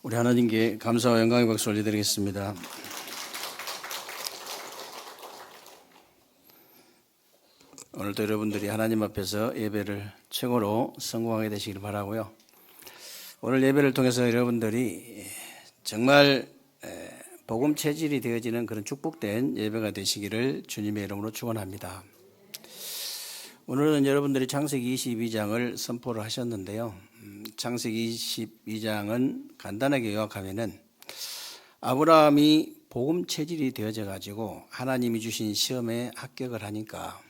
우리 하나님께 감사와 영광의 박수 올려드리겠습니다. 오늘도 여러분들이 하나님 앞에서 예배를 최고로 성공하게 되시길 바라고요. 오늘 예배를 통해서 여러분들이 정말 복음 체질이 되어지는 그런 축복된 예배가 되시기를 주님의 이름으로 축원합니다. 오늘은 여러분들이 창세기 22장을 선포를 하셨는데요. 창세기 22장은 간단하게 요약하면은 아브라함이 복음 체질이 되어져 가지고 하나님이 주신 시험에 합격을 하니까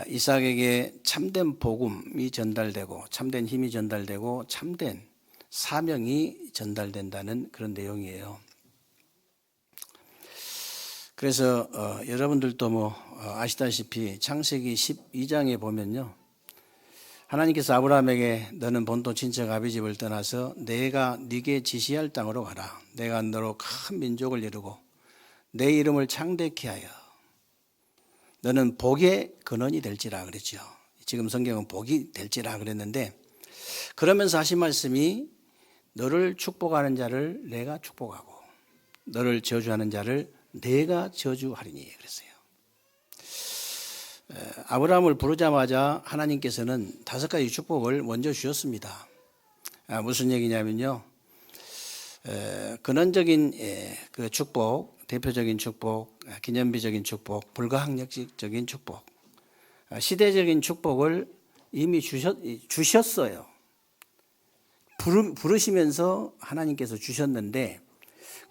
이삭에게 참된 복음이 전달되고 참된 힘이 전달되고 참된 사명이 전달된다는 그런 내용이에요. 그래서 여러분들도 아시다시피 창세기 12장에 보면요, 하나님께서 아브라함에게 너는 본토 친척 아비집을 떠나서 내가 네게 지시할 땅으로 가라. 내가 너로 큰 민족을 이루고 내 이름을 창대케 하여 너는 복의 근원이 될지라 그랬죠. 지금 성경은 복이 될지라 그랬는데, 그러면서 하신 말씀이 너를 축복하는 자를 내가 축복하고 너를 저주하는 자를 내가 저주하리니 그랬어요. 아브라함을 부르자마자 하나님께서는 5가지 축복을 먼저 주셨습니다. 무슨 얘기냐면요, 근원적인 그 축복, 대표적인 축복, 기념비적인 축복, 불가항력적인 축복, 시대적인 축복을 이미 주셨어요. 부르시면서 하나님께서 주셨는데,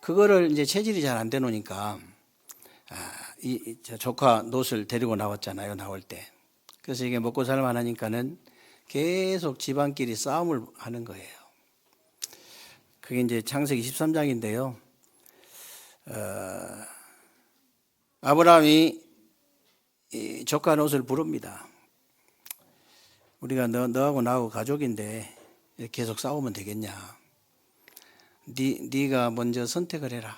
그거를 이제 체질이 잘 안 되노니까 조카 롯을 데리고 나왔잖아요, 나올 때. 그래서 이게 먹고 살만 하니까는 계속 집안끼리 싸움을 하는 거예요. 그게 이제 창세기 13장인데요. 아브라함이 조카 롯을 부릅니다. 우리가 너하고 나하고 가족인데 계속 싸우면 되겠냐? 네가 먼저 선택을 해라.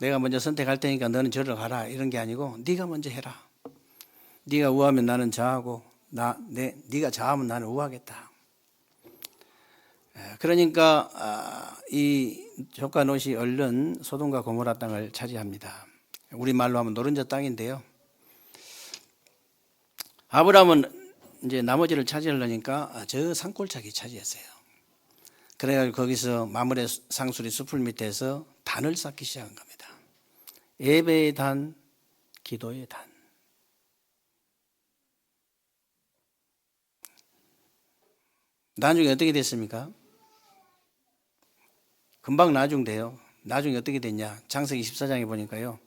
내가 먼저 선택할 테니까 너는 저를 가라, 이런 게 아니고 네가 먼저 해라. 네가 우하면 나는 좌하고 네가 좌하면 나는 우하겠다. 그러니까 이 조카 롯이 얼른 소돔과 고모라 땅을 차지합니다. 우리말로 하면 노른자 땅인데요. 아브라함은 이제 나머지를 차지하려니까 저 산골짜기 차지했어요. 그래가지고 거기서 마므레 상수리 숲을 밑에서 단을 쌓기 시작한 겁니다. 예배의 단, 기도의 단. 나중에 어떻게 됐습니까? 금방 나중돼요. 나중에 어떻게 됐냐? 창세기 14장에 보니까요,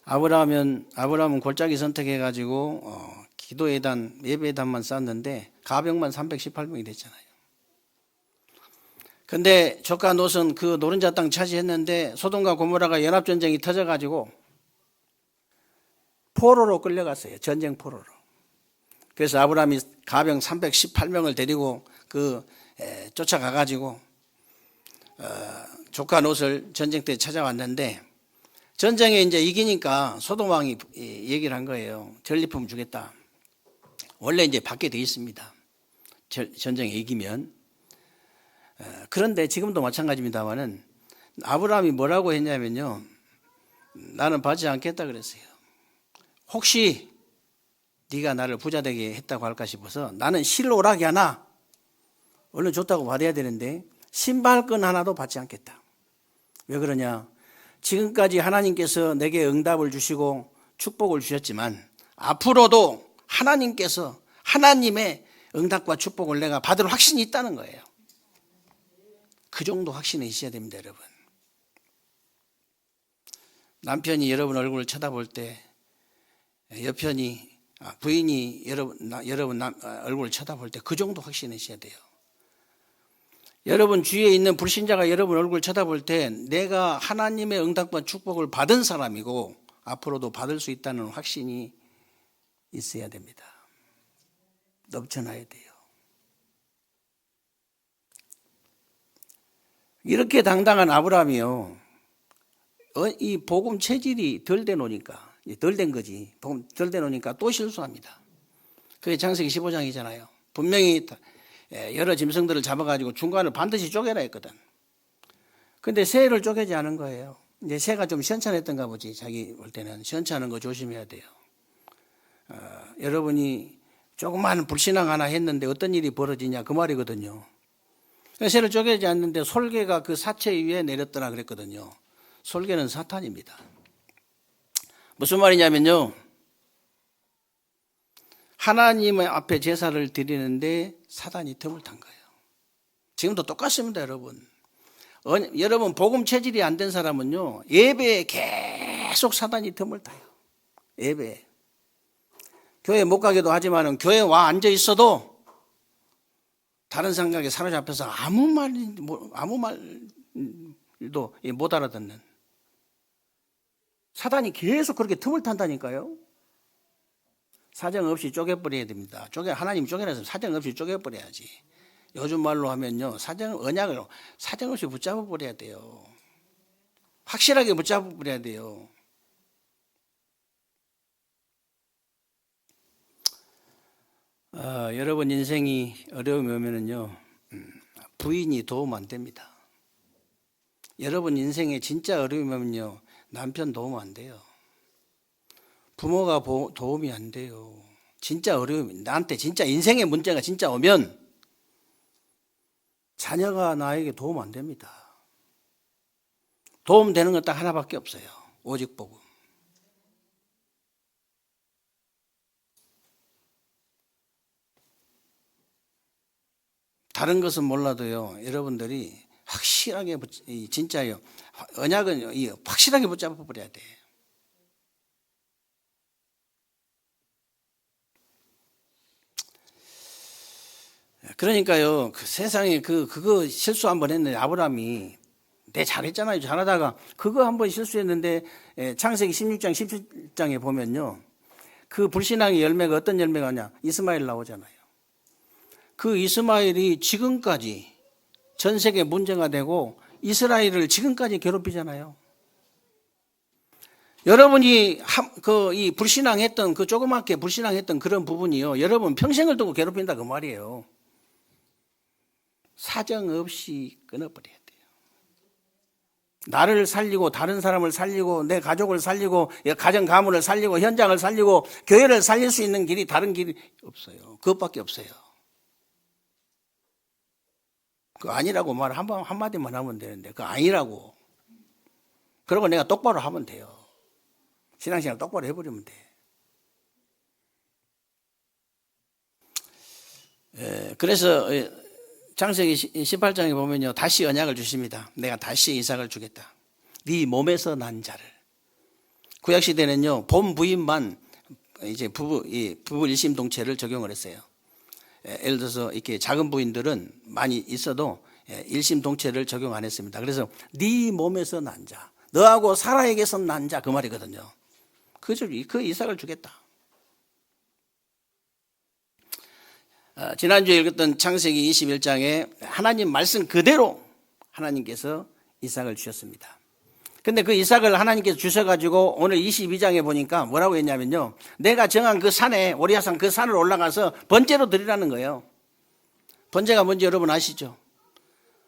아브라함은 골짜기 선택해가지고 기도의 단, 예배의 단만 쌓았는데 가병만 318명이 됐잖아요. 근데 조카 롯은 그 노른자 땅 차지했는데 소돔과 고모라가 연합전쟁이 터져가지고 포로로 끌려갔어요. 전쟁 포로로. 그래서 아브라함이 가병 318명을 데리고 쫓아가가지고 조카 롯을 전쟁 때 찾아왔는데, 전쟁에 이제 이기니까 소돔 왕이 얘기를 한 거예요. 전리품 주겠다. 원래 이제 받게 돼 있습니다. 전쟁에 이기면. 그런데 지금도 마찬가지입니다만은 아브라함이 뭐라고 했냐면요, 나는 받지 않겠다 그랬어요. 혹시 네가 나를 부자 되게 했다고 할까 싶어서 나는 실오락이 하나, 얼른 줬다고 받아야 되는데 신발끈 하나도 받지 않겠다. 왜 그러냐? 지금까지 하나님께서 내게 응답을 주시고 축복을 주셨지만 앞으로도 하나님께서 하나님의 응답과 축복을 내가 받을 확신이 있다는 거예요. 그 정도 확신이 있어야 됩니다, 여러분. 남편이 여러분 얼굴을 쳐다볼 때 부인이 여러분 얼굴을 쳐다볼 때 그 정도 확신이 있어야 돼요. 여러분 주위에 있는 불신자가 여러분 얼굴을 쳐다볼 때 내가 하나님의 응답과 축복을 받은 사람이고 앞으로도 받을 수 있다는 확신이 있어야 됩니다. 넘쳐나야 돼요. 이렇게 당당한 아브라함이요, 이 복음 체질이 덜 돼 놓으니까, 덜 된 거지, 복음 덜 돼 놓으니까 또 실수합니다. 그게 창세기 15장이잖아요. 분명히 여러 짐승들을 잡아가지고 중간을 반드시 쪼개라 했거든. 근데 새를 쪼개지 않은 거예요. 이제 새가 좀 시원찮았던가 보지. 자기 볼 때는 시원찮은 거 조심해야 돼요. 여러분이 조그마한 불신앙 하나 했는데 어떤 일이 벌어지냐 그 말이거든요. 새를 쪼개지 않는데 솔개가 그 사체 위에 내렸더라 그랬거든요. 솔개는 사탄입니다. 무슨 말이냐면요, 하나님 앞에 제사를 드리는데 사단이 틈을 탄 거예요. 지금도 똑같습니다, 여러분. 여러분 복음 체질이 안 된 사람은요, 예배에 계속 사단이 틈을 타요. 예배에. 교회 못 가기도 하지만은 교회 와 앉아 있어도 다른 생각에 사로잡혀서 아무 말도 못 알아듣는, 사단이 계속 그렇게 틈을 탄다니까요. 사정없이 쪼개버려야 됩니다. 하나님 쪼개라서 사정없이 쪼개버려야지. 요즘 말로 하면요, 언약을 사정없이 붙잡아버려야 돼요. 확실하게 붙잡아버려야 돼요. 여러분 인생이 어려움이 오면은요, 부인이 도움 안 됩니다. 여러분 인생에 진짜 어려움이 오면요, 남편 도움 안 돼요. 부모가 도움이 안 돼요. 진짜 어려움이, 나한테 진짜 인생의 문제가 진짜 오면 자녀가 나에게 도움 안 됩니다. 도움 되는 건 딱 하나밖에 없어요. 오직 복음. 다른 것은 몰라도요, 여러분들이 확실하게, 진짜요, 언약은 확실하게 붙잡아 버려야 돼. 그러니까요, 그 세상에 그거 실수 한번 했는데, 아브라함이 내 잘했잖아요. 잘하다가 그거 한번 실수했는데, 창세기 16장, 17장에 보면요, 그 불신앙의 열매가 어떤 열매가냐? 이스마엘 나오잖아요. 그 이스마엘이 지금까지 전 세계 문제가 되고 이스라엘을 지금까지 괴롭히잖아요. 여러분이 이 불신앙했던, 그 조그맣게 불신앙했던 그런 부분이요, 여러분 평생을 두고 괴롭힌다 그 말이에요. 사정없이 끊어버려야 돼요. 나를 살리고 다른 사람을 살리고 내 가족을 살리고 가정 가문을 살리고 현장을 살리고 교회를 살릴 수 있는 길이, 다른 길이 없어요. 그것밖에 없어요. 그 아니라고 말 한마디만 하면 되는데, 그 아니라고. 그러고 내가 똑바로 하면 돼요. 신앙생활 똑바로 해버리면 돼. 그래서 창세기 18장에 보면요, 다시 언약을 주십니다. 내가 다시 이삭을 주겠다. 네 몸에서 난 자를. 구약 시대는요, 본 부인만 이제 부부 일심동체를 적용을 했어요. 예를 들어서 이렇게 작은 부인들은 많이 있어도 일심동체를 적용 안 했습니다. 그래서 네 몸에서 난 자, 너하고 사라에게서 난 자, 그 말이거든요. 그 이삭을 주겠다. 지난주에 읽었던 창세기 21장에 하나님 말씀 그대로 하나님께서 이삭을 주셨습니다. 근데 그 이삭을 하나님께서 주셔가지고 오늘 22장에 보니까 뭐라고 했냐면요, 내가 정한 그 산에, 오리아산 그 산을 올라가서 번제로 드리라는 거예요. 번제가 뭔지 여러분 아시죠?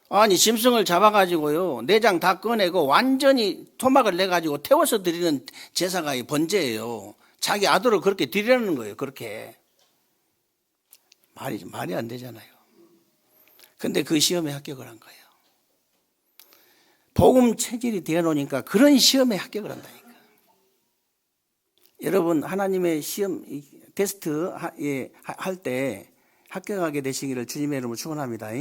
아니, 짐승을 잡아가지고요, 내장 다 꺼내고 완전히 토막을 내가지고 태워서 드리는 제사가 이 번제예요. 자기 아들을 그렇게 드리라는 거예요. 그렇게 말이 안 되잖아요. 근데 그 시험에 합격을 한 거예요. 복음 체질이 되어 놓으니까 그런 시험에 합격을 한다니까. 여러분, 하나님의 시험 테스트 할 때 합격하게 되시기를 주님의 이름으로 축원합니다.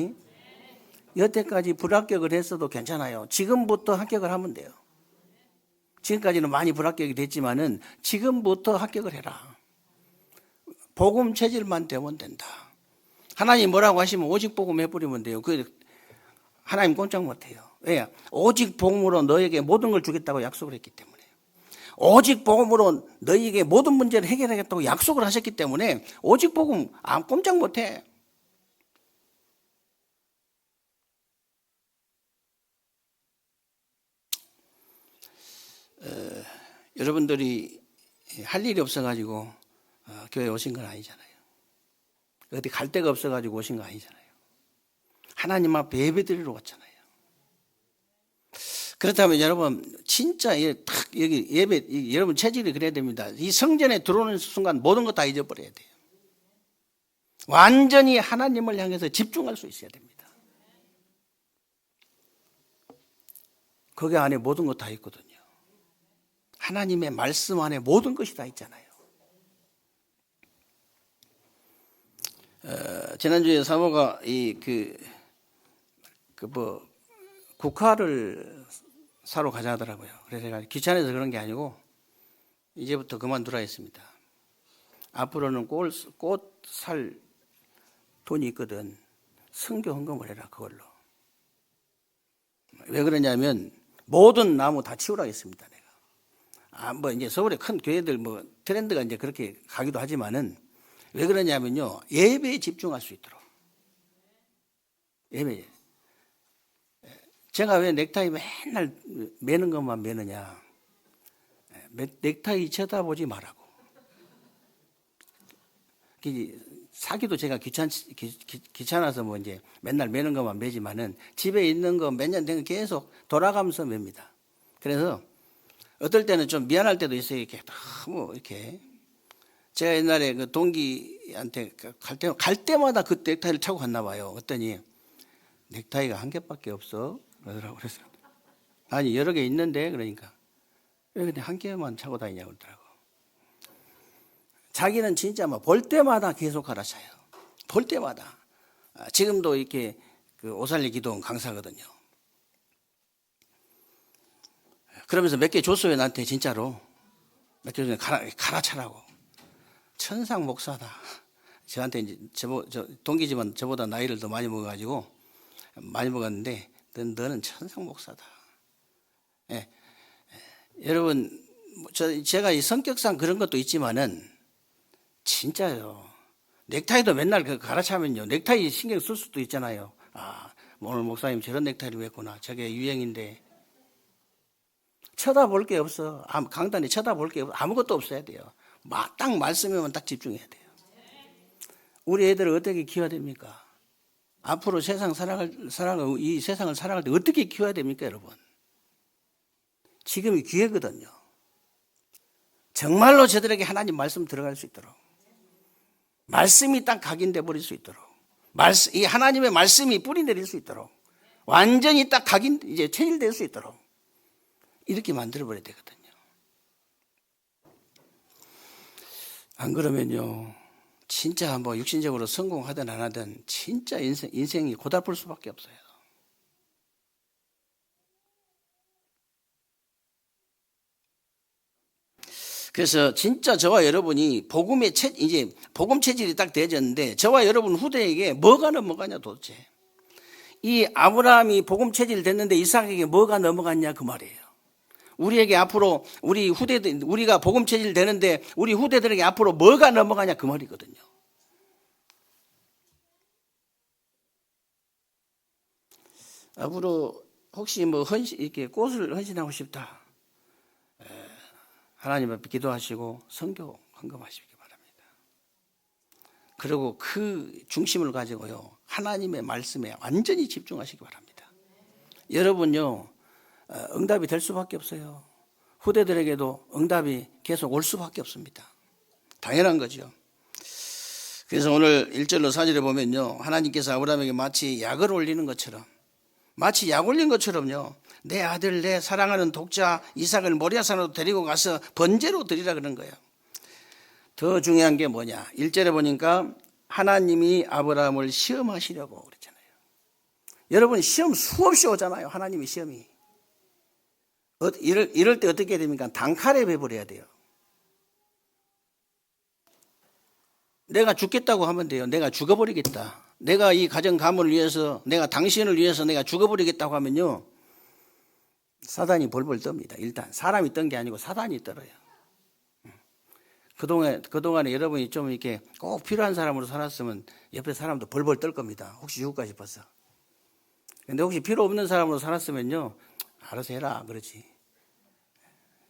여태까지 불합격을 했어도 괜찮아요. 지금부터 합격을 하면 돼요. 지금까지는 많이 불합격이 됐지만은 지금부터 합격을 해라. 복음 체질만 되면 된다. 하나님 뭐라고 하시면 오직 복음 해버리면 돼요. 하나님 꼼짝 못해요. 왜? 오직 복음으로 너에게 모든 걸 주겠다고 약속을 했기 때문에. 오직 복음으로 너에게 모든 문제를 해결하겠다고 약속을 하셨기 때문에 오직 복음 꼼짝 못해. 여러분들이 할 일이 없어가지고 교회 오신 건 아니잖아요. 어디 갈 데가 없어가지고 오신 거 아니잖아요. 하나님 앞에 예배드리러 왔잖아요. 그렇다면 여러분 진짜 딱 여기 예배 여러분 체질이 그래야 됩니다. 이 성전에 들어오는 순간 모든 것 다 잊어버려야 돼요. 완전히 하나님을 향해서 집중할 수 있어야 됩니다. 거기 안에 모든 것 다 있거든요. 하나님의 말씀 안에 모든 것이 다 있잖아요. 지난주에 사모가 국화를 사러 가자 하더라고요. 그래서 제가 귀찮아서 그런 게 아니고 이제부터 그만두라 했습니다. 앞으로는 꽃 살 돈이 있거든. 선교 헌금을 해라 그걸로. 왜 그러냐면 모든 나무 다 치우라 했습니다. 내가. 뭐 이제 서울에 큰 교회들 뭐 트렌드가 이제 그렇게 가기도 하지만은 왜 그러냐면요. 예배에 집중할 수 있도록. 예배. 제가 왜 넥타이 맨날 매는 것만 매느냐. 넥타이 쳐다보지 말라고. 사기도 제가 귀찮아서 뭐 이제 맨날 매는 것만 매지만은 집에 있는 거 몇 년 된 거 계속 돌아가면서 맵니다. 그래서 어떨 때는 좀 미안할 때도 있어요. 이렇게 너무 이렇게. 제가 옛날에 그 동기한테 갈 때마다 그 넥타이를 차고 갔나 봐요. 그랬더니 넥타이가 한 개밖에 없어. 그러더라고요. 그래서 아니 여러 개 있는데 그러니까 왜 근데 한 개만 차고 다니냐고 그러더라고. 자기는 진짜 막 볼 때마다 계속 가르쳐요. 볼 때마다. 지금도 이렇게 그 오살리 기도원 강사거든요. 그러면서 몇 개 줬어요 나한테 진짜로. 몇 개 줬는데 가르쳐라고. 천상 목사다. 저한테 이제 동기지만 저보다 나이를 더 많이 먹어가지고 많이 먹었는데 너는 천상 목사다. 예. 여러분 제가 이 성격상 그런 것도 있지만은 진짜요. 넥타이도 맨날 가르치면요. 넥타이 신경 쓸 수도 있잖아요. 오늘 목사님 저런 넥타이를 했구나. 저게 유행인데. 쳐다볼 게 없어. 강단에 쳐다볼 게 없어. 아무것도 없어야 돼요. 딱 말씀에만 딱 집중해야 돼요. 우리 애들을 어떻게 키워야 됩니까? 앞으로 이 세상을 살아갈 때 어떻게 키워야 됩니까, 여러분? 지금이 기회거든요. 정말로 저들에게 하나님 말씀 들어갈 수 있도록. 말씀이 딱 각인돼 버릴 수 있도록. 이 하나님의 말씀이 뿌리 내릴 수 있도록. 완전히 딱 이제 체질될 수 있도록. 이렇게 만들어 버려야 되거든요. 안 그러면요. 진짜 뭐 육신적으로 성공하든 안 하든 진짜 인생이 고달플 수밖에 없어요. 그래서 진짜 저와 여러분이 이제 복음 체질이 딱 되어졌는데 저와 여러분 후대에게 뭐가 넘어가냐 도대체. 이 아브라함이 복음 체질 됐는데 이삭에게 뭐가 넘어갔냐 그 말이에요. 우리에게 앞으로 우리가 복음 체질 되는데 우리 후대들에게 앞으로 뭐가 넘어가냐 그 말이거든요. 앞으로 혹시 뭐 이렇게 꽃을 헌신하고 싶다. 하나님 앞에 기도하시고 선교 헌금하시기 바랍니다. 그리고 그 중심을 가지고요. 하나님의 말씀에 완전히 집중하시기 바랍니다. 여러분요. 응답이 될 수밖에 없어요. 후대들에게도 응답이 계속 올 수밖에 없습니다. 당연한 거죠. 그래서 오늘 1절로 4절에 보면요. 하나님께서 아브라함에게 마치 약을 올리는 것처럼 마치 약 올린 것처럼요. 내 아들 내 사랑하는 독자 이삭을 모리아산으로 데리고 가서 번제로 드리라 그런 거예요. 더 중요한 게 뭐냐. 1절에 보니까 하나님이 아브라함을 시험하시려고 그랬잖아요. 여러분 시험 수없이 오잖아요. 하나님의 시험이. 이럴 때 어떻게 해야 됩니까? 단칼에 베버려야 돼요. 내가 죽겠다고 하면 돼요. 내가 죽어버리겠다. 내가 이 가정 가문을 위해서 내가 당신을 위해서 내가 죽어버리겠다고 하면요. 사단이 벌벌 떱니다. 일단 사람이 떤 게 아니고 사단이 떨어요. 그동안에 여러분이 좀 이렇게 꼭 필요한 사람으로 살았으면 옆에 사람도 벌벌 떨 겁니다. 혹시 죽을까 싶어서. 근데 혹시 필요 없는 사람으로 살았으면요. 알아서 해라 그러지.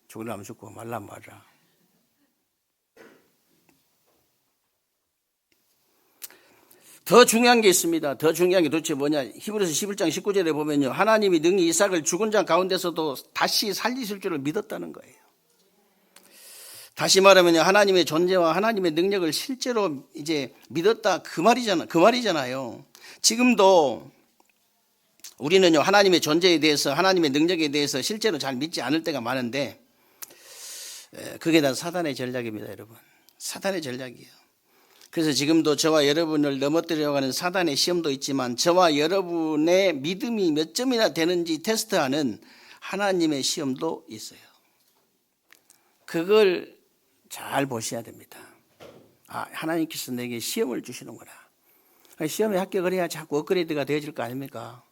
죽으려면 죽고 말라면 말라. 더 중요한 게 있습니다. 더 중요한 게 도대체 뭐냐. 히브리서 11장 19절에 보면요. 하나님이 능히 이삭을 죽은 자 가운데서도 다시 살리실 줄을 믿었다는 거예요. 다시 말하면요. 하나님의 존재와 하나님의 능력을 실제로 이제 믿었다. 그 말이잖아요. 지금도 우리는요. 하나님의 존재에 대해서 하나님의 능력에 대해서 실제로 잘 믿지 않을 때가 많은데 그게 다 사단의 전략입니다, 여러분. 사단의 전략이에요. 그래서 지금도 저와 여러분을 넘어뜨리려고 하는 사단의 시험도 있지만 저와 여러분의 믿음이 몇 점이나 되는지 테스트하는 하나님의 시험도 있어요. 그걸 잘 보셔야 됩니다. 아, 하나님께서 내게 시험을 주시는구나. 시험에 합격을 해야 자꾸 업그레이드가 되어질 거 아닙니까?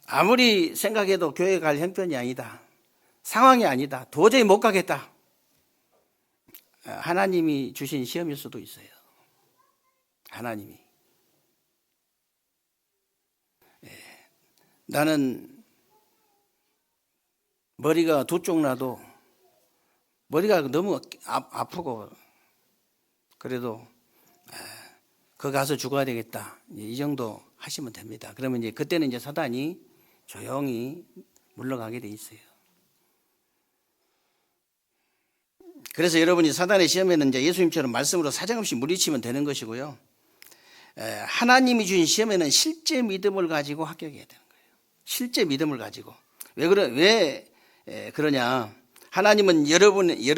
아무리 생각해도 교회 갈 형편이 아니다. 상황이 아니다. 도저히 못 가겠다. 하나님이 주신 시험일 수도 있어요. 하나님이. 나는 머리가 두 쪽 나도 머리가 너무 아프고 그래도 거기 가서 죽어야 되겠다. 이 정도 하시면 됩니다. 그러면 이제 그때는 이제 사단이 조용히 물러가게 돼 있어요. 그래서 여러분이 사단의 시험에는 이제 예수님처럼 말씀으로 사정없이 물리치면 되는 것이고요. 하나님이 주신 시험에는 실제 믿음을 가지고 합격해야 되는 거예요. 실제 믿음을 가지고. 왜 그러냐? 하나님은 여러분이요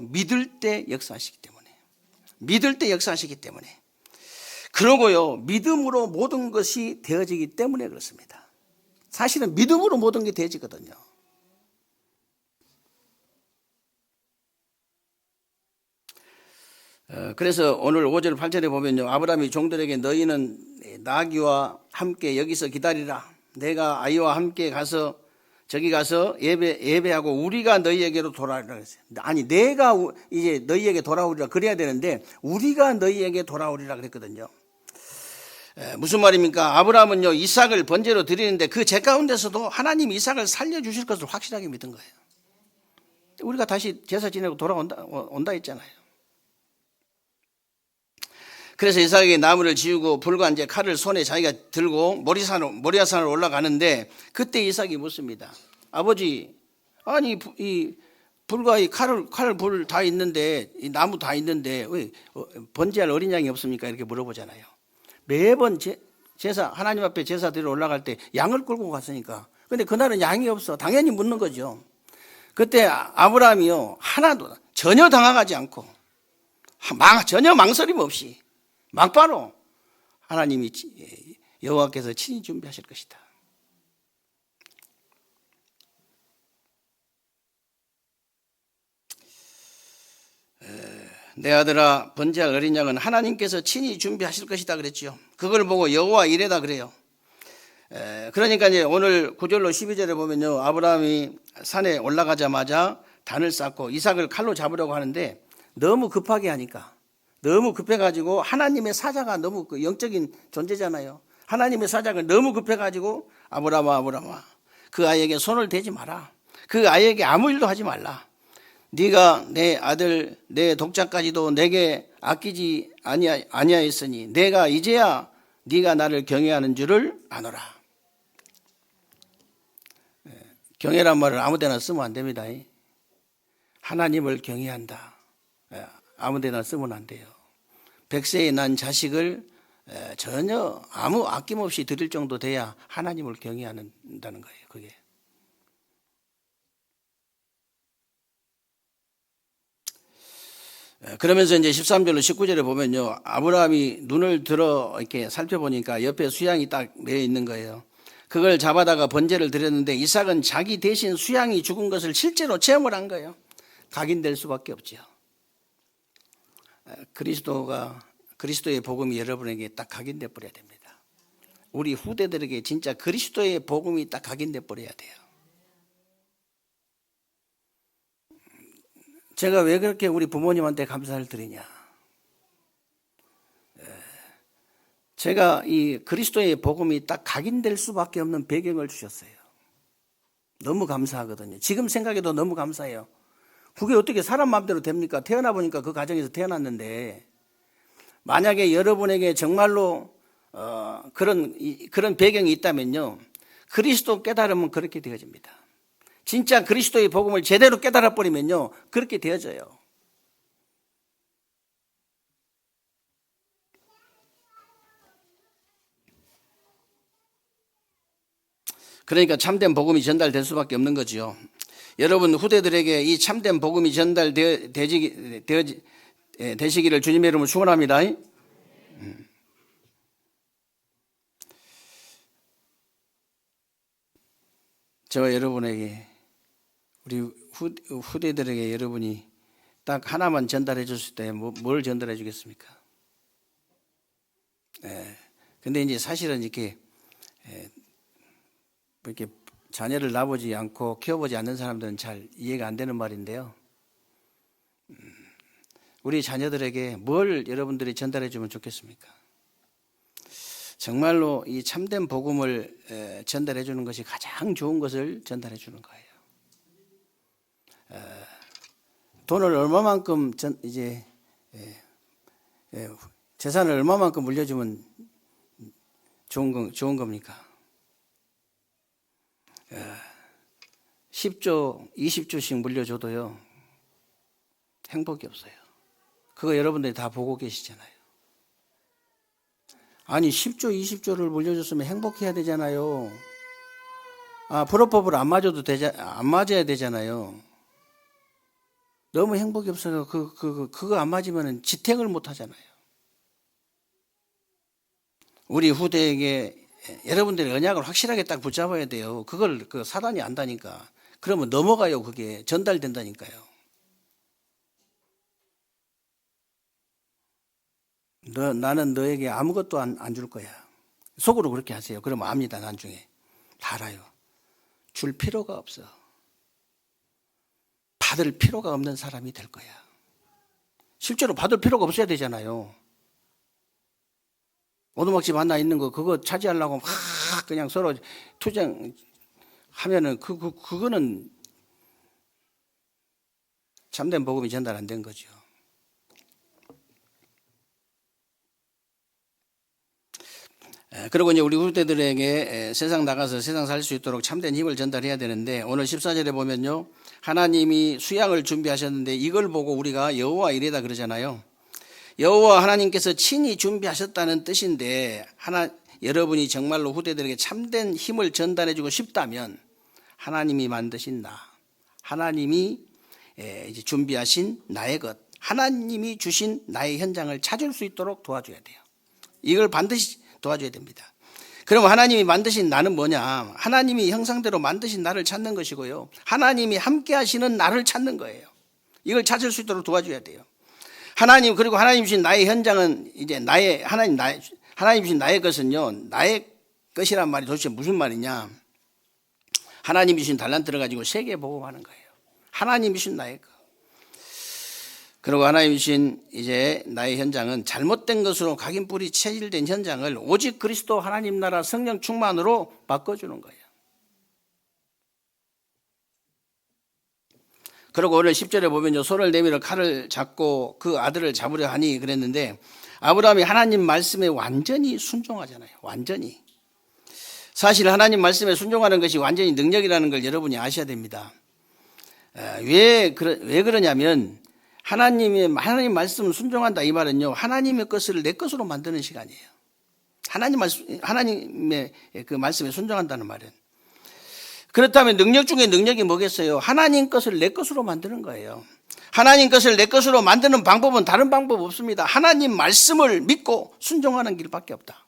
믿을 때 역사하시기 때문에. 믿을 때 역사하시기 때문에. 그러고요, 믿음으로 모든 것이 되어지기 때문에 그렇습니다. 사실은 믿음으로 모든 게 되어지거든요. 그래서 오늘 5절 8절에 보면요, 아브라함이 종들에게 너희는 나귀와 함께 여기서 기다리라. 내가 아이와 함께 가서 저기 가서 예배하고 우리가 너희에게로 돌아오리라 그랬어요. 아니, 내가 이제 너희에게 돌아오리라 그래야 되는데 우리가 너희에게 돌아오리라 그랬거든요. 무슨 말입니까? 아브라함은요 이삭을 번제로 드리는데 그 제 가운데서도 하나님 이삭을 살려주실 것을 확실하게 믿은 거예요. 우리가 다시 제사 지내고 온다 했잖아요. 그래서 이삭에게 나무를 지우고 불과 이제 칼을 손에 자기가 들고 모리아산으로 올라가는데 그때 이삭이 묻습니다. 아버지, 아니 이 불과 이 불 다 있는데 이 나무 다 있는데 왜 번제할 어린 양이 없습니까? 이렇게 물어보잖아요. 매번 제사 하나님 앞에 제사 드리러 올라갈 때 양을 끌고 갔으니까. 근데 그날은 양이 없어. 당연히 묻는 거죠. 그때 아브라함이요 하나도 전혀 당황하지 않고 전혀 망설임 없이 막바로 하나님이 여호와께서 친히 준비하실 것이다. 내 아들아 번제할 어린 양은 하나님께서 친히 준비하실 것이다 그랬죠. 그걸 보고 여호와 이레다 그래요. 그러니까 이제 오늘 9절로 12절에 보면요, 아브라함이 산에 올라가자마자 단을 쌓고 이삭을 칼로 잡으려고 하는데 너무 급하게 하니까, 너무 급해가지고 하나님의 사자가 너무 영적인 존재잖아요. 하나님의 사자가 너무 급해가지고 아브라함아 그 아이에게 손을 대지 마라. 그 아이에게 아무 일도 하지 말라. 네가 내 아들 내 독자까지도 내게 아끼지 아니하였으니 내가 이제야 네가 나를 경외하는 줄을 아노라. 경외란 말을 아무 데나 쓰면 안 됩니다. 하나님을 경외한다. 아무 데나 쓰면 안 돼요. 100세에 난 자식을 전혀 아무 아낌없이 드릴 정도 돼야 하나님을 경외한다는 거예요. 그게. 그러면서 이제 13절로 19절에 보면요, 아브라함이 눈을 들어 이렇게 살펴보니까 옆에 수양이 딱 매여 있는 거예요. 그걸 잡아다가 번제를 드렸는데 이삭은 자기 대신 수양이 죽은 것을 실제로 체험을 한 거예요. 각인될 수밖에 없죠. 그리스도의 복음이 여러분에게 딱 각인돼 버려야 됩니다. 우리 후대들에게 진짜 그리스도의 복음이 딱 각인돼 버려야 돼요. 제가 왜 그렇게 우리 부모님한테 감사를 드리냐? 제가 이 그리스도의 복음이 딱 각인될 수밖에 없는 배경을 주셨어요. 너무 감사하거든요. 지금 생각해도 너무 감사해요. 그게 어떻게 사람 마음대로 됩니까? 태어나 보니까 그 가정에서 태어났는데, 만약에 여러분에게 정말로 그런 배경이 있다면요, 그리스도 깨달으면 그렇게 되어집니다. 진짜 그리스도의 복음을 제대로 깨달아 버리면요, 그렇게 되어져요. 그러니까 참된 복음이 전달될 수밖에 없는 거죠. 여러분 후대들에게 이 참된 복음이 되시기를 주님의 이름으로 축원합니다. 저와 여러분에게, 우리 후대들에게 여러분이 딱 하나만 전달해 줬을 때 뭘 전달해 주겠습니까? 근데 이제 사실은 이렇게 자녀를 낳아보지 않고 키워보지 않는 사람들은 잘 이해가 안 되는 말인데요. 우리 자녀들에게 뭘 여러분들이 전달해 주면 좋겠습니까? 정말로 이 참된 복음을 전달해 주는 것이 가장 좋은 것을 전달해 주는 거예요. 돈을 얼마만큼 재산을 얼마만큼 물려주면 좋은 겁니까? 10조, 20조씩 물려줘도요, 행복이 없어요. 그거 여러분들이 다 보고 계시잖아요. 아니, 10조, 20조를 물려줬으면 행복해야 되잖아요. 프로포즈를 안 맞아야 되잖아요. 너무 행복이 없어서 그거 안 맞으면 지탱을 못 하잖아요. 우리 후대에게 여러분들이 언약을 확실하게 딱 붙잡아야 돼요. 그걸 사단이 안다니까. 그러면 넘어가요. 그게 전달된다니까요. 나는 너에게 아무것도 안 줄 거야. 속으로 그렇게 하세요. 그러면 압니다. 나중에 다 알아요. 줄 필요가 없어. 받을 필요가 없는 사람이 될 거야. 실제로 받을 필요가 없어야 되잖아요. 오두막집 하나 있는 거 그거 차지하려고 막 그냥 서로 투쟁하면은 그거는 참된 복음이 전달 안 된 거죠. 그리고 이제 우리 후대들에게 세상 나가서 세상 살 수 있도록 참된 힘을 전달해야 되는데, 오늘 14절에 보면요, 하나님이 수양을 준비하셨는데 이걸 보고 우리가 여호와 이레다 그러잖아요. 여호와 하나님께서 친히 준비하셨다는 뜻인데, 여러분이 정말로 후대들에게 참된 힘을 전달해주고 싶다면 하나님이 만드신 하나님이 이제 준비하신 나의 것, 하나님이 주신 나의 현장을 찾을 수 있도록 도와줘야 돼요. 이걸 반드시 도와줘야 됩니다. 그럼 하나님이 만드신 나는 뭐냐? 하나님이 형상대로 만드신 나를 찾는 것이고요, 하나님이 함께 하시는 나를 찾는 거예요. 이걸 찾을 수 있도록 도와줘야 돼요. 그리고 하나님 주신 나의 현장은 이제 하나님 주신 나의 것은요, 나의 것이란 말이 도대체 무슨 말이냐? 하나님 주신 달란트를 가지고 세계 복음하는 거예요. 하나님 주신 나의 것. 그리고 하나님 주신 이제 나의 현장은 잘못된 것으로 각인뿔이 체질된 현장을 오직 그리스도 하나님 나라 성령 충만으로 바꿔주는 거예요. 그리고 오늘 10절에 보면요, 손을 내밀어 칼을 잡고 그 아들을 잡으려 하니 그랬는데, 아브라함이 하나님 말씀에 완전히 순종하잖아요. 완전히. 사실 하나님 말씀에 순종하는 것이 완전히 능력이라는 걸 여러분이 아셔야 됩니다. 왜 그러냐면, 하나님 말씀을 순종한다 이 말은요, 하나님의 것을 내 것으로 만드는 시간이에요. 하나님의 그 말씀에 순종한다는 말은. 그렇다면 능력 중에 능력이 뭐겠어요? 하나님 것을 내 것으로 만드는 거예요. 하나님 것을 내 것으로 만드는 방법은 다른 방법 없습니다. 하나님 말씀을 믿고 순종하는 길밖에 없다.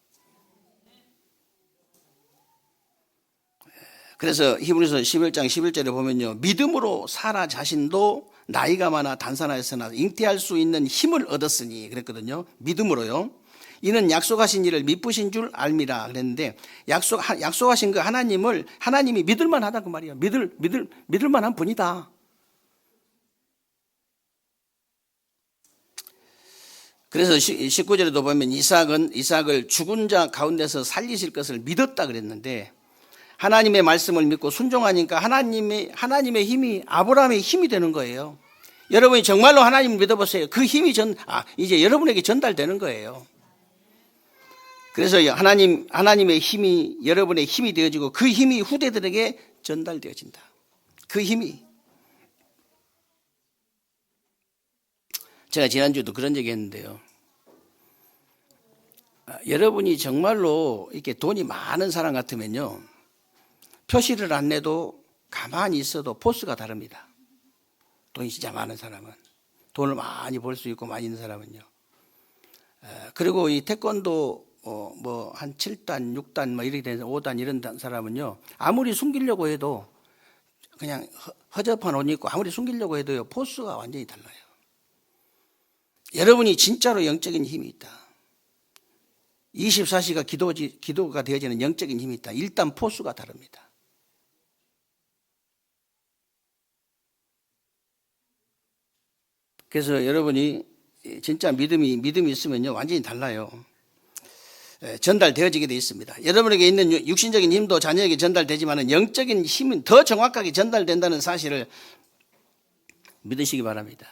그래서 히브리서 11장 11절에 보면요, 믿음으로 사라 자신도 나이가 많아 단산하였으나 잉태할 수 있는 힘을 얻었으니 그랬거든요. 믿음으로요. 이는 약속하신 일을 미쁘신 줄 알미라 그랬는데, 약속하신 그 하나님이 믿을만 하다 그 말이에요. 믿을만한 분이다. 그래서 19절에도 보면 이삭을 죽은 자 가운데서 살리실 것을 믿었다 그랬는데, 하나님의 말씀을 믿고 순종하니까 하나님의 힘이 아브라함의 힘이 되는 거예요. 여러분이 정말로 하나님을 믿어보세요. 그 힘이 이제 여러분에게 전달되는 거예요. 그래서 하나님의 힘이 여러분의 힘이 되어지고 그 힘이 후대들에게 전달되어진다. 그 힘이. 제가 지난주에도 그런 얘기 했는데요. 여러분이 정말로 이렇게 돈이 많은 사람 같으면요. 표시를 안 내도 가만히 있어도 포스가 다릅니다. 돈이 진짜 많은 사람은. 돈을 많이 벌 수 있고 많이 있는 사람은요. 그리고 이 태권도 뭐 한 7단, 6단 뭐 이렇게 되는 5단 이런 사람은요. 아무리 숨기려고 해도 그냥 허접한 옷 입고 아무리 숨기려고 해도요. 포스가 완전히 달라요. 여러분이 진짜로 영적인 힘이 있다. 24시가 기도가 되어지는 영적인 힘이 있다. 일단 포스가 다릅니다. 그래서 여러분이 진짜 믿음이 있으면요. 완전히 달라요. 전달되어지게 되어 있습니다. 여러분에게 있는 육신적인 힘도 자녀에게 전달되지만 영적인 힘은 더 정확하게 전달된다는 사실을 믿으시기 바랍니다.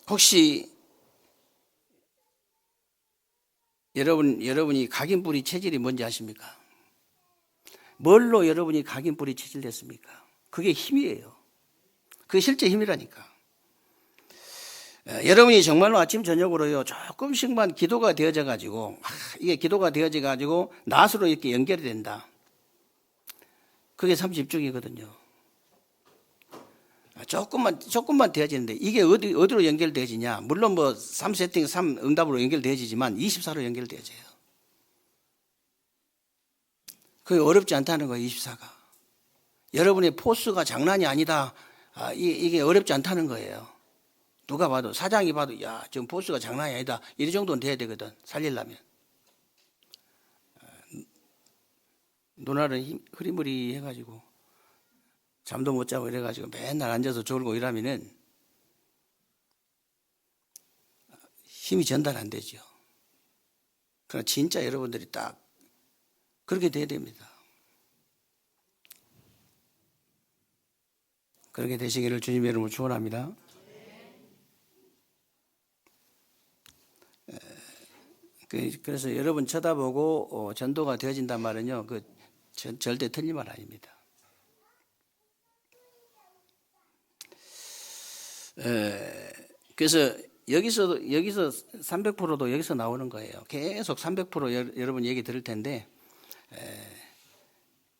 혹시 여러분이 각인뿌리 체질이 뭔지 아십니까? 뭘로 여러분이 각인뿌리 체질 됐습니까? 그게 힘이에요. 그게 실제 힘이라니까. 여러분이 정말로 아침 저녁으로요 조금씩만 기도가 되어져 가지고 이게 기도가 되어져 가지고 낫으로 이렇게 연결이 된다. 그게 참 집중이거든요. 조금만 되어지는데 이게 어디로 연결되어지냐? 물론 뭐 3세팅 3 응답으로 연결되어지지만 24로 연결되어져요. 그게 어렵지 않다는 거예요. 24가. 여러분의 포스가 장난이 아니다. 이게 어렵지 않다는 거예요. 누가 봐도 사장이 봐도 야 지금 포스가 장난이 아니다. 이 정도는 돼야 되거든. 살리려면. 누나는 흐리무리 해가지고 잠도 못 자고 이래가지고 맨날 앉아서 졸고 이러면은 힘이 전달 안 되죠. 그러나 진짜 여러분들이 딱 그렇게 돼야 됩니다. 그렇게 되시기를 주님의 이름으로 축원합니다. 그래서 여러분 쳐다보고 전도가 되어진단 말은요, 그 절대 틀린 말 아닙니다. 그래서 여기서 300%도 여기서 나오는 거예요. 계속 300% 여러분 얘기 들을 텐데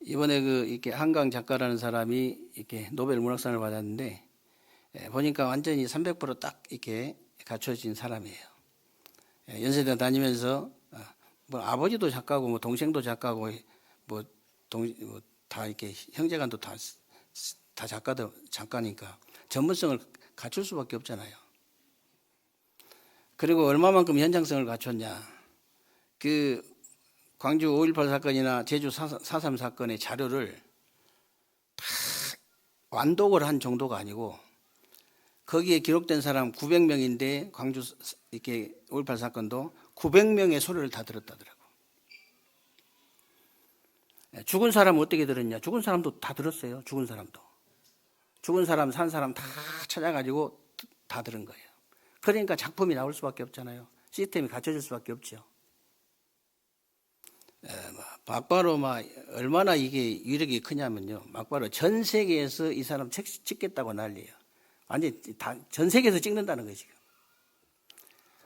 이번에 이렇게 한강 작가라는 사람이 이렇게 노벨 문학상을 받았는데 보니까 완전히 300% 딱 이렇게 갖춰진 사람이에요. 연세대 다니면서 뭐 아버지도 작가고 뭐 동생도 작가고 다 이렇게 형제간도 다 작가니까 전문성을 갖출 수밖에 없잖아요. 그리고 얼마만큼 현장성을 갖췄냐? 그 광주 5.18 사건이나 제주 4.3 사건의 자료를 다 완독을 한 정도가 아니고 거기에 기록된 사람 900명인데 광주 이렇게 5.18 사건도 900명의 소리를 다 들었다더라고. 죽은 사람 어떻게 들었냐? 죽은 사람도 다 들었어요. 죽은 사람도. 죽은 사람, 산 사람 다 찾아가지고 다 들은 거예요. 그러니까 작품이 나올 수밖에 없잖아요. 시스템이 갖춰질 수밖에 없죠. 막바로 얼마나 이게 위력이 크냐면요. 막바로 전 세계에서 이 사람 책 찍겠다고 난리예요. 완전히 전 세계에서 찍는다는 거예요, 지금.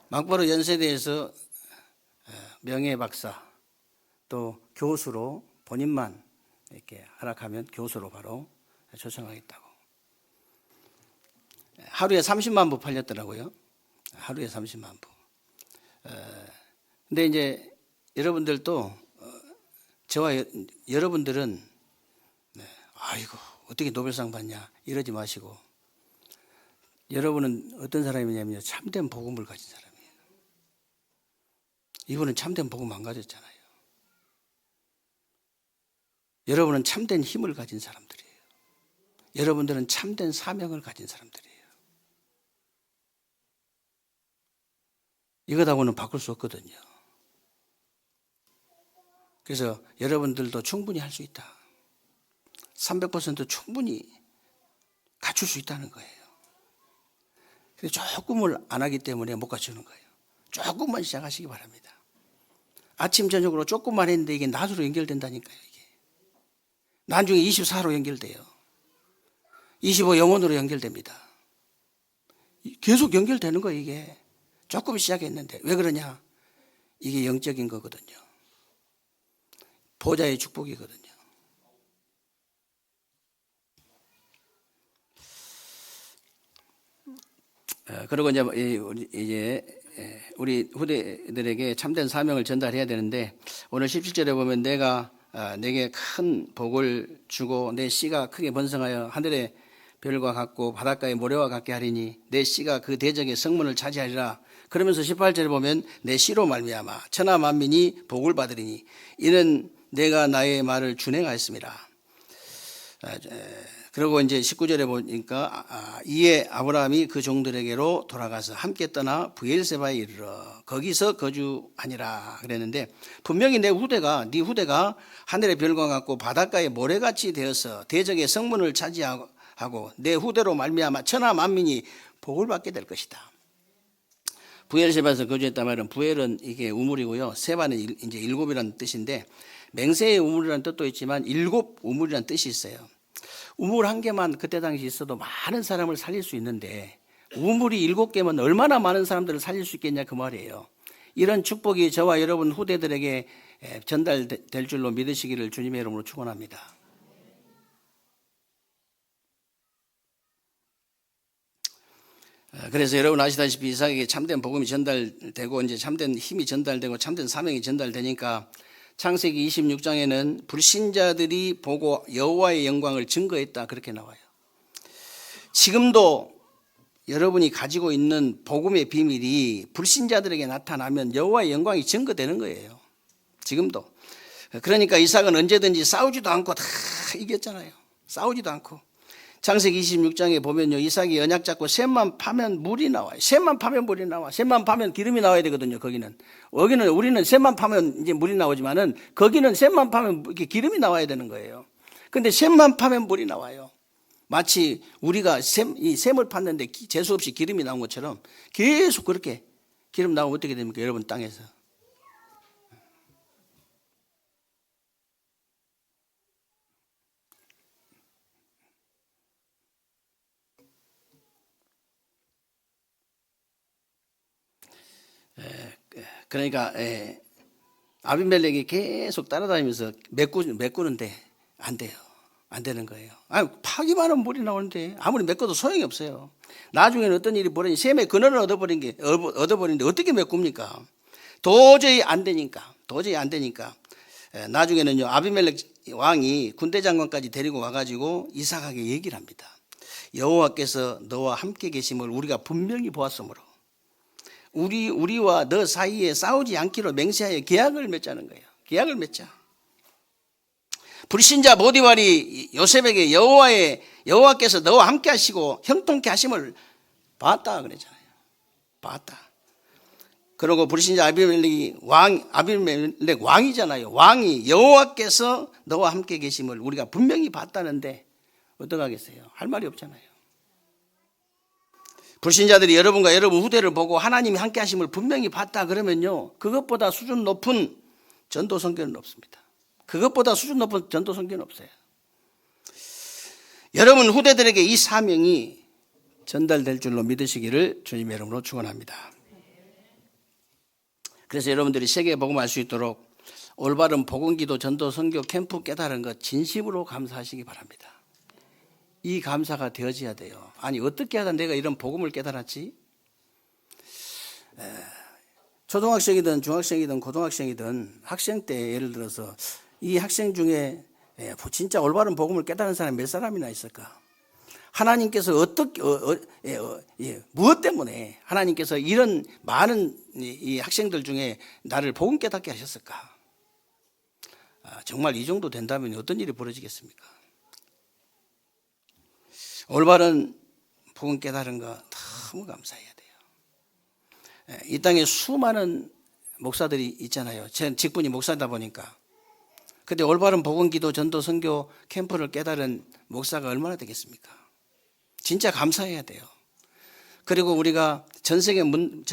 막바로 연세대에서 명예박사 또 교수로 본인만 이렇게 허락하면 교수로 바로 초청하겠다고. 하루에 30만 부 팔렸더라고요. 하루에 30만 부. 근데 이제 여러분들도 저와 여러분들은 아이고 어떻게 노벨상 받냐 이러지 마시고 여러분은 어떤 사람이냐면요. 참된 복음을 가진 사람이에요. 이분은 참된 복음 안 가졌잖아요. 여러분은 참된 힘을 가진 사람들이에요. 여러분들은 참된 사명을 가진 사람들이에요. 이것하고는 바꿀 수 없거든요. 그래서 여러분들도 충분히 할 수 있다. 300% 충분히 갖출 수 있다는 거예요. 조금을 안 하기 때문에 못 갖추는 거예요. 조금만 시작하시기 바랍니다. 아침 저녁으로 조금만 했는데 이게 낮으로 연결된다니까요. 이게 나중에 24로 연결돼요. 25 영혼으로 연결됩니다. 계속 연결되는 거예요. 이게 조금 시작했는데 왜 그러냐? 이게 영적인 거거든요. 보좌의 축복이거든요. 그리고 이제 우리 후대들에게 참된 사명을 전달해야 되는데 오늘 17절에 보면 내가 내게 큰 복을 주고 내 씨가 크게 번성하여 하늘의 별과 같고 바닷가의 모래와 같게 하리니 내 씨가 그 대적의 성문을 차지하리라. 그러면서 18절에 보면 내 씨로 말미암아 천하 만민이 복을 받으리니 이는 내가 나의 말을 준행하였습니다. 그리고 이제 19절에 보니까 이에 아브라함이 그 종들에게로 돌아가서 함께 떠나 브엘세바에 이르러 거기서 거주하니라 그랬는데 분명히 네 후대가 하늘의 별과 같고 바닷가의 모래같이 되어서 대적의 성문을 차지하고 내 후대로 말미암아 천하 만민이 복을 받게 될 것이다. 브엘세바에서 거주했단 말은 부엘은 이게 우물이고요. 세바는 이제 일곱이라는 뜻인데 맹세의 우물이라는 뜻도 있지만 일곱 우물이라는 뜻이 있어요. 우물 한 개만 그때 당시 있어도 많은 사람을 살릴 수 있는데 우물이 7개면 얼마나 많은 사람들을 살릴 수 있겠냐 그 말이에요. 이런 축복이 저와 여러분 후대들에게 전달될 줄로 믿으시기를 주님의 이름으로 축원합니다. 그래서 여러분 아시다시피 이삭에게 참된 복음이 전달되고 이제 참된 힘이 전달되고 참된 사명이 전달되니까 창세기 26장에는 불신자들이 보고 여호와의 영광을 증거했다 그렇게 나와요. 지금도 여러분이 가지고 있는 복음의 비밀이 불신자들에게 나타나면 여호와의 영광이 증거되는 거예요. 지금도. 그러니까 이삭은 언제든지 싸우지도 않고 다 이겼잖아요. 싸우지도 않고. 창세기 26장에 보면요, 이삭이 언약 잡고 셋만 파면 물이 나와요. 셋만 파면 물이 나와. 셋만 파면 기름이 나와야 되거든요. 거기는 우리는 셋만 파면 이제 물이 나오지만은 거기는 셋만 파면 이렇게 기름이 나와야 되는 거예요. 근데 셋만 파면 물이 나와요. 마치 우리가 이 샘을 팠는데 재수 없이 기름이 나온 것처럼 계속 그렇게 기름 나오면 어떻게 됩니까? 여러분 땅에서. 그러니까 아비멜렉이 계속 따라다니면서 메꾸는데 안 돼요. 안 되는 거예요. 파기만 하면 물이 나오는데 아무리 메꿔도 소용이 없어요. 나중에는 어떤 일이 벌어지니 셈의 근원을 얻어버리는데 어떻게 메꿉니까? 도저히 안 되니까 나중에는요 아비멜렉 왕이 군대 장관까지 데리고 와가지고 이삭에게 얘기를 합니다. 여호와께서 너와 함께 계심을 우리가 분명히 보았으므로 우리와 너 사이에 싸우지 않기로 맹세하여 계약을 맺자는 거예요. 계약을 맺자. 불신자 보디발이 요셉에게 여호와께서 너와 함께 하시고 형통케 하심을 봤다 그랬잖아요. 봤다. 그리고 불신자 아비멜렉 왕이잖아요. 왕이 여호와께서 너와 함께 계심을 우리가 분명히 봤다는데 어떡하겠어요? 할 말이 없잖아요. 불신자들이 여러분과 여러분 후대를 보고 하나님이 함께 하심을 분명히 봤다 그러면요, 그것보다 수준 높은 전도 선교는 없습니다. 그것보다 수준 높은 전도 선교는 없어요. 여러분 후대들에게 이 사명이 전달될 줄로 믿으시기를 주님의 이름으로 축원합니다. 그래서 여러분들이 세계에 복음할 수 있도록 올바른 복음기도 전도 선교 캠프 깨달은 것 진심으로 감사하시기 바랍니다. 이 감사가 되어져야 돼요. 아니 어떻게 하다 내가 이런 복음을 깨달았지? 초등학생이든 중학생이든 고등학생이든 학생 때 예를 들어서 이 학생 중에 진짜 올바른 복음을 깨달은 사람이 몇 사람이나 있을까? 하나님께서 무엇 때문에 하나님께서 이런 많은 이 학생들 중에 나를 복음 깨닫게 하셨을까? 정말 이 정도 된다면 어떤 일이 벌어지겠습니까? 올바른 복음 깨달은 거 너무 감사해야 돼요. 이 땅에 수많은 목사들이 있잖아요. 제 직분이 목사다 보니까. 근데 올바른 복음기도 전도 선교 캠프를 깨달은 목사가 얼마나 되겠습니까? 진짜 감사해야 돼요. 그리고 우리가 전 세계 문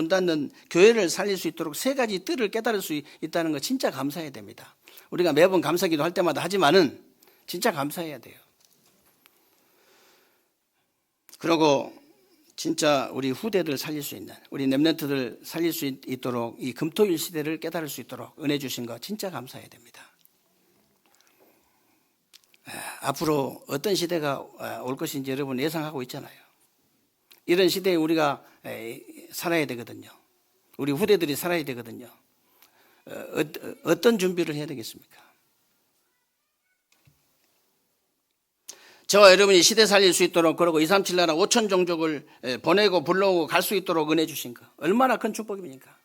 닫는 교회를 살릴 수 있도록 세 가지 뜰을 깨달을 수 있다는 거 진짜 감사해야 됩니다. 우리가 매번 감사기도 할 때마다 하지만은 진짜 감사해야 돼요. 그리고 진짜 우리 후대들 살릴 수 있는, 우리 렘넌트들 살릴 수 있도록 이 금토일 시대를 깨달을 수 있도록 은혜 주신 거 진짜 감사해야 됩니다. 앞으로 어떤 시대가 올 것인지 여러분 예상하고 있잖아요. 이런 시대에 우리가 살아야 되거든요. 우리 후대들이 살아야 되거든요. 어떤 준비를 해야 되겠습니까? 저와 여러분이 시대 살릴 수 있도록, 그리고 237 나라 5천 종족을 보내고 불러오고 갈 수 있도록 은혜 주신 거 얼마나 큰 축복입니까?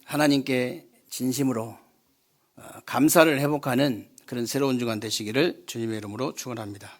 하나님께 진심으로 감사를 회복하는 그런 새로운 주간 되시기를 주님의 이름으로 축원합니다.